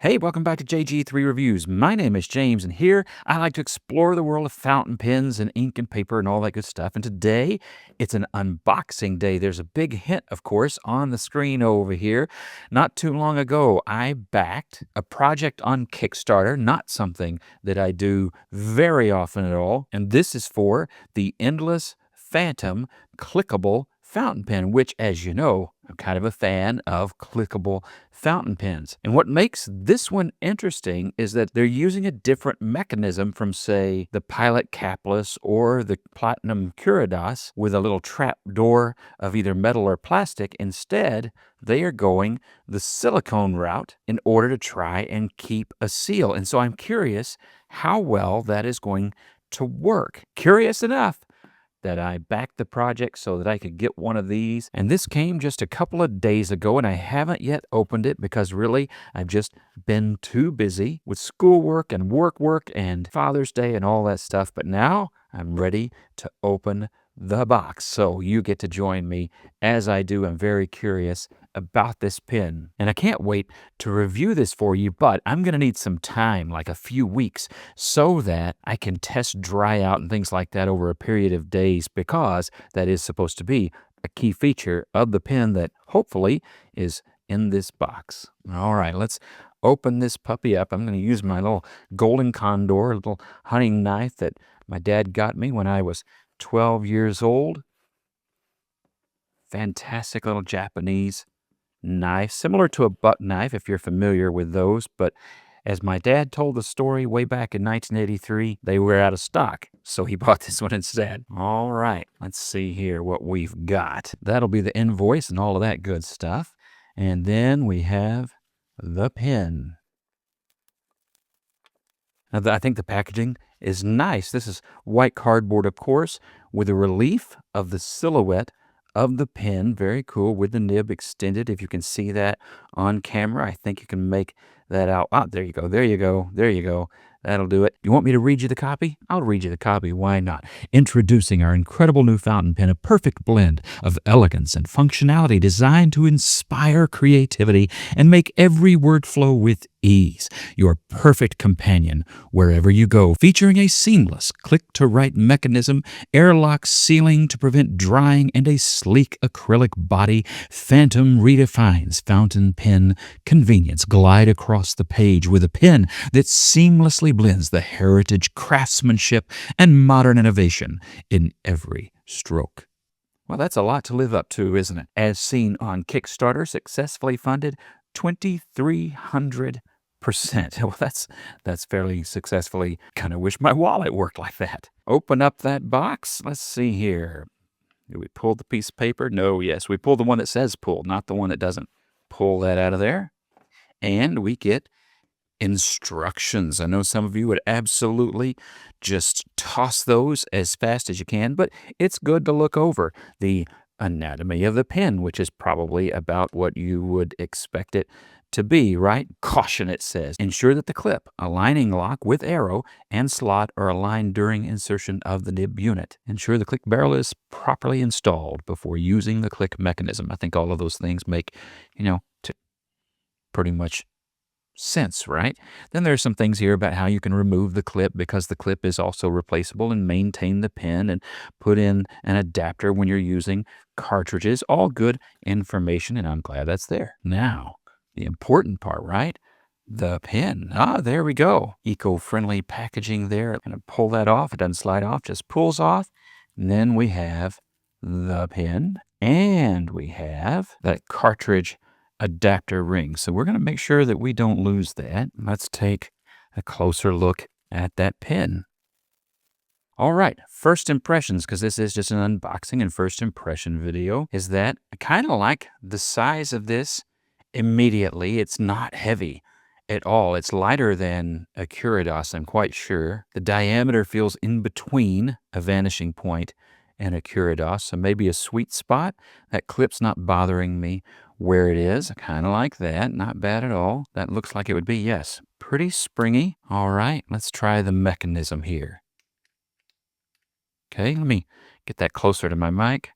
Hey, welcome back to JG3 Reviews. My name is James, and here I like to explore the world of fountain pens and ink and paper and all that good stuff. And today, it's an unboxing day. There's a big hint, of course, on the screen over here. Not too long ago, I backed a project on Kickstarter, not something that I do very often at all. And this is for the Endless Phantom clickable fountain pen, which, as you know, I'm kind of a fan of clickable fountain pens. And what makes this one interesting is that they're using a different mechanism from, say, the Pilot Capless or the Platinum Curadas with a little trap door of either metal or plastic. Instead, they are going the silicone route in order to try and keep a seal. And so I'm curious how well that is going to work. Curious enough that I backed the project so that I could get one of these. And this came just a couple of days ago, and I haven't yet opened it because really I've just been too busy with schoolwork and work and Father's Day and all that stuff. But now I'm ready to open the box. So you get to join me as I do. I'm very curious about this pen, and I can't wait to review this for you, but I'm going to need some time, like a few weeks, so that I can test dry out and things like that over a period of days, because that is supposed to be a key feature of the pen that hopefully is in this box. All right, let's open this puppy up. I'm going to use my little golden condor, a little hunting knife that my dad got me when I was 12 years old. Fantastic little Japanese knife, similar to a buck knife if you're familiar with those, but as my dad told the story way back in 1983, they were out of stock, so he bought this one instead. All right, let's see here what we've got. That'll be the invoice and all of that good stuff. And then we have the pen. Now, I think the packaging is nice. This is white cardboard, of course, with a relief of the silhouette of the pen. Very cool, with the nib extended. If you can see that on camera, I think you can make that out. Ah, there you go, there you go, there you go. That'll do it. You want me to read you the copy? I'll read you the copy. Why not? Introducing our incredible new fountain pen, a perfect blend of elegance and functionality designed to inspire creativity and make every word flow with ease. Your perfect companion wherever you go, featuring a seamless click-to-write mechanism, airlock sealing to prevent drying, and a sleek acrylic body. Phantom redefines fountain pen convenience. Glide across the page with a pen that seamlessly blends the heritage, craftsmanship, and modern innovation in every stroke. Well, that's a lot to live up to, isn't it? As seen on Kickstarter, successfully funded 2,300%. Well, that's fairly successfully. Kind of wish my wallet worked like that. Open up that box. Let's see here. Do we pull the piece of paper? No, yes. We pull the one that says pull, not the one that doesn't. Pull that out of there. And we get instructions. I know some of you would absolutely just toss those as fast as you can, but it's good to look over the anatomy of the pen, which is probably about what you would expect it to be, right? Caution, it says. Ensure that the clip, aligning lock with arrow, and slot are aligned during insertion of the nib unit. Ensure the click barrel is properly installed before using the click mechanism. I think all of those things make, pretty much sense, right? Then there's some things here about how you can remove the clip, because the clip is also replaceable, and maintain the pen and put in an adapter when you're using cartridges. All good information, and I'm glad that's there. Now, the important part, right? The pen. Ah, there we go. Eco-friendly packaging there. I'm going to pull that off. It doesn't slide off, just pulls off. And then we have the pen, and we have that cartridge adapter ring. So we're going to make sure that we don't lose that. Let's take a closer look at that pen. All right, first impressions, because this is just an unboxing and first impression video, is that I kind of like the size of this immediately. It's not heavy at all. It's lighter than a Curadas, I'm quite sure. The diameter feels in between a vanishing point and a Curadas, so maybe a sweet spot. That clip's not bothering me where it is. I kind of like that. Not bad at all. That looks like it would be, yes, pretty springy. All right, let's try the mechanism here. Okay, let me get that closer to my mic.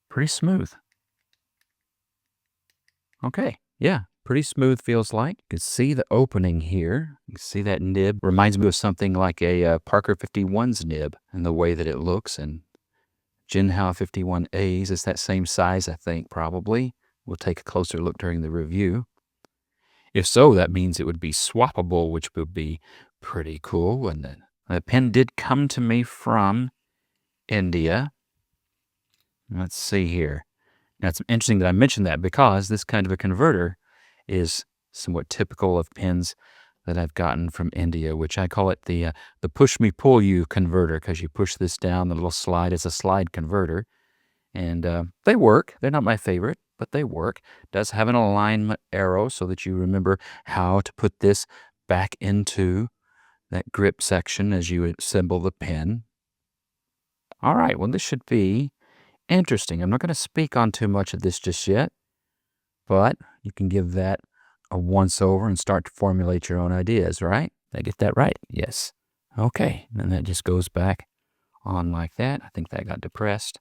Pretty smooth. Okay, yeah, Pretty smooth, feels like. You can see the opening here. You can see that nib. Reminds me of something like a Parker 51's nib and the way that it looks. And Jinhao 51A's is that same size, I think, probably. We'll take a closer look during the review. If so, that means it would be swappable, which would be pretty cool, wouldn't it? The pen did come to me from India. Let's see here. Now, it's interesting that I mentioned that because this kind of a converter is somewhat typical of pens that I've gotten from India, which I call it the push me pull you converter, because you push this down, the little slide is a slide converter. And they work. They're not my favorite, but they work. It does have an alignment arrow so that you remember how to put this back into that grip section as you assemble the pen. All right, well, this should be interesting. I'm not going to speak on too much of this just yet, but you can give that a once-over and start to formulate your own ideas, right? Did I get that right? Yes. Okay, and that just goes back on like that. I think that got depressed.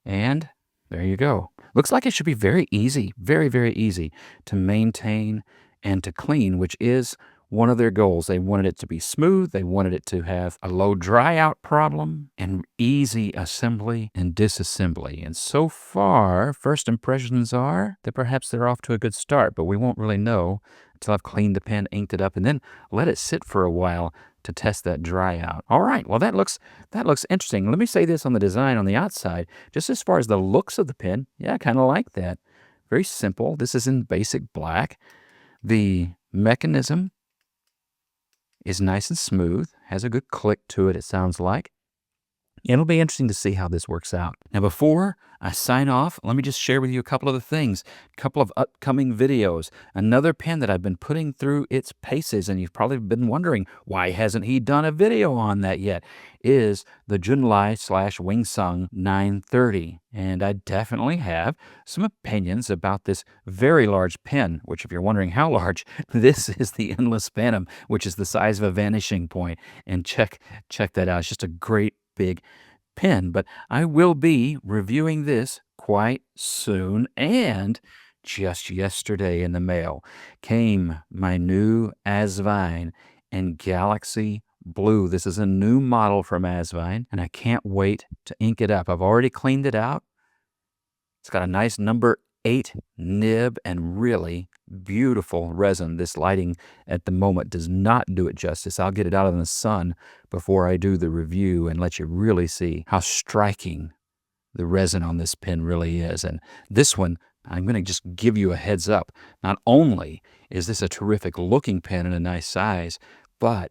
And there you go. Looks like it should be very easy, very, very easy to maintain and to clean, which is one of their goals. They wanted it to be smooth. They wanted it to have a low dry out problem and easy assembly and disassembly. And so far, first impressions are that perhaps they're off to a good start, but we won't really know until I've cleaned the pen, inked it up, and then let it sit for a while to test that dry out. All right, well, that looks interesting. Let me say this on the design on the outside. Just as far as the looks of the pen, yeah, I kind of like that. Very simple. This is in basic black. The mechanism is nice and smooth, has a good click to it, it sounds like. It'll be interesting to see how this works out. Now, before I sign off, let me just share with you a couple of the things, a couple of upcoming videos. Another pen that I've been putting through its paces, and you've probably been wondering, why hasn't he done a video on that yet, is the Junlai/Wingsung 930. And I definitely have some opinions about this very large pen, which, if you're wondering how large, this is the Endless Phantom, which is the size of a vanishing point. And check that out. It's just a great big pen, but I will be reviewing this quite soon. And just yesterday in the mail came my new Asvine in Galaxy Blue. This is a new model from Asvine, and I can't wait to ink it up. I've already cleaned it out. It's got a nice number 8 nib and really beautiful resin. This lighting at the moment does not do it justice. I'll get it out in the sun before I do the review and let you really see how striking the resin on this pen really is. And this one, I'm going to just give you a heads up. Not only is this a terrific looking pen and a nice size, but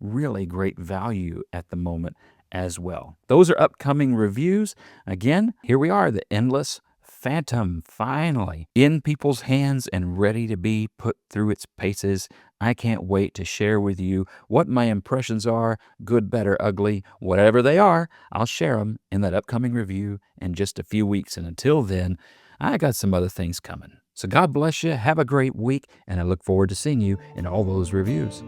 really great value at the moment as well. Those are upcoming reviews. Again, here we are, the Endless Phantom, finally in people's hands and ready to be put through its paces. I can't wait to share with you what my impressions are, good, better, ugly, whatever they are. I'll share them in that upcoming review in just a few weeks. And until then, I got some other things coming. So God bless you. Have a great week. And I look forward to seeing you in all those reviews.